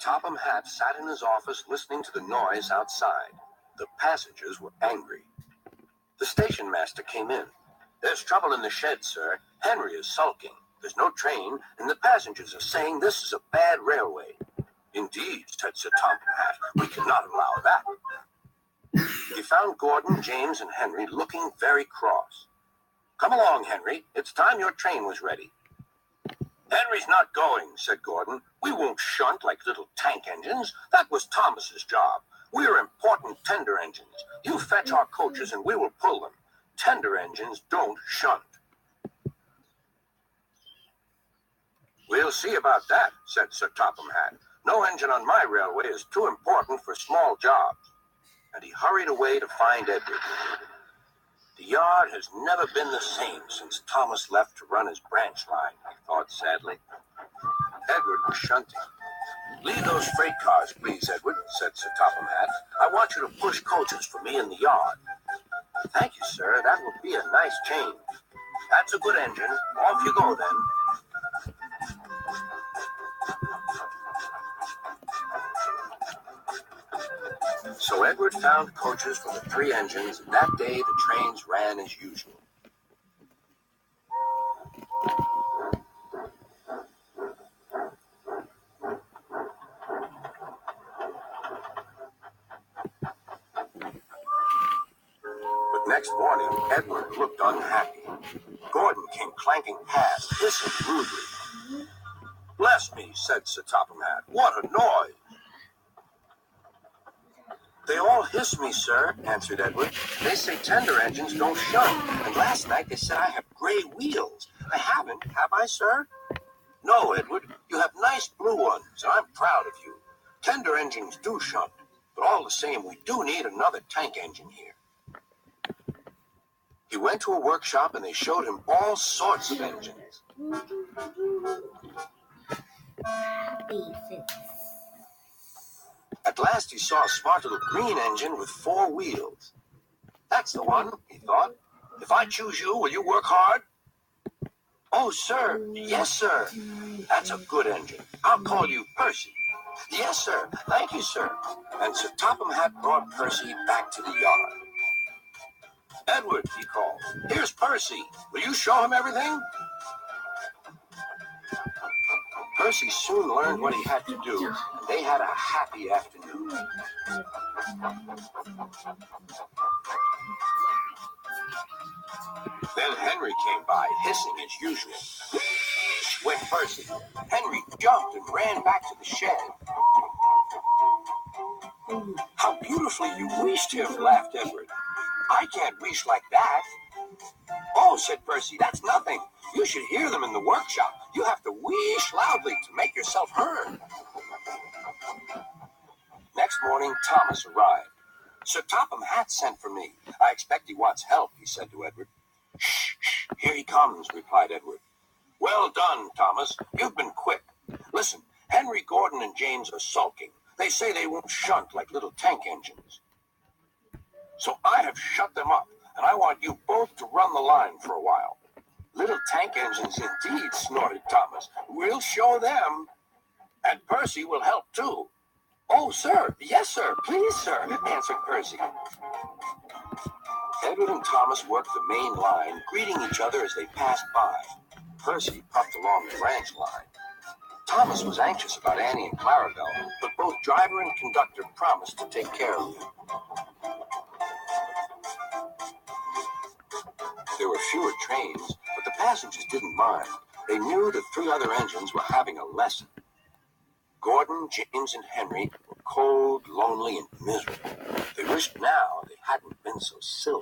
Topham Hatt sat in his office listening to the noise outside. The passengers were angry. The station master came in. "There's trouble in the shed, sir. Henry is sulking. There's no train, and the passengers are saying this is a bad railway." "Indeed," said Sir Topham Hatt, "we cannot allow that." He found Gordon, James, and Henry looking very cross. "Come along, Henry. It's time your train was ready." "Henry's not going," said Gordon. "We won't shunt like little tank engines. That was Thomas's job. We're important tender engines. You fetch our coaches and we will pull them. Tender engines don't shunt." "We'll see about that," said Sir Topham Hatt. "No engine on my railway is too important for small jobs." And he hurried away to find Edward. The yard has never been the same since Thomas left to run his branch line, he thought sadly. Edward was shunting. "Leave those freight cars, please, Edward," said Sir Topham Hatt. "I want you to push coaches for me in the yard." "Thank you, sir. That will be a nice change." "That's a good engine. Off you go, then." So Edward found coaches for the 3 engines, and that day the trains ran as usual. But next morning, Edward looked unhappy. Gordon came clanking past, hissing rudely. "Bless me," said Sir Topham Hatt. "What a noise!" "They all hiss me, sir," answered Edward. "They say tender engines don't shunt, and last night they said I have gray wheels. I haven't, have I, sir?" "No, Edward, you have nice blue ones, and I'm proud of you. Tender engines do shunt, but all the same, we do need another tank engine here." He went to a workshop, and they showed him all sorts of engines. At last he saw a smart little green engine with 4 wheels. "That's the one," he thought. "If I choose you, will you work hard?" "Oh, sir, yes, sir." "That's a good engine. I'll call you Percy." "Yes, sir. Thank you, sir." And Sir Topham Hatt brought Percy back to the yard. "Edward," he called, "here's Percy. Will you show him everything?" Percy soon learned what he had to do, and they had a happy afternoon. Then Henry came by, hissing as usual. "Wheesh!" went Percy. Henry jumped and ran back to the shed. "How beautifully you wheeshed him," laughed Edward. "I can't wheesh like that." "Oh," said Percy, "that's nothing. You should hear them in the workshop. You have to wheesh loudly to make yourself heard." Next morning, Thomas arrived. "Sir Topham Hatt sent for me. I expect he wants help," he said to Edward. "Shh, shh, here he comes," replied Edward. "Well done, Thomas. You've been quick. Listen, Henry, Gordon, and James are sulking. They say they won't shunt like little tank engines. So I have shut them up, and I want you both to run the line for a while." "Little tank engines indeed," snorted Thomas. "We'll show them. And Percy will help too." "Oh, sir, yes, sir, please, sir," answered Percy. Edward and Thomas worked the main line, greeting each other as they passed by. Percy puffed along the branch line. Thomas was anxious about Annie and Clarabelle, but both driver and conductor promised to take care of them. There were fewer trains, but the passengers didn't mind. They knew the 3 other engines were having a lesson. Gordon, James, and Henry were cold, lonely, and miserable. They wished now they hadn't been so silly.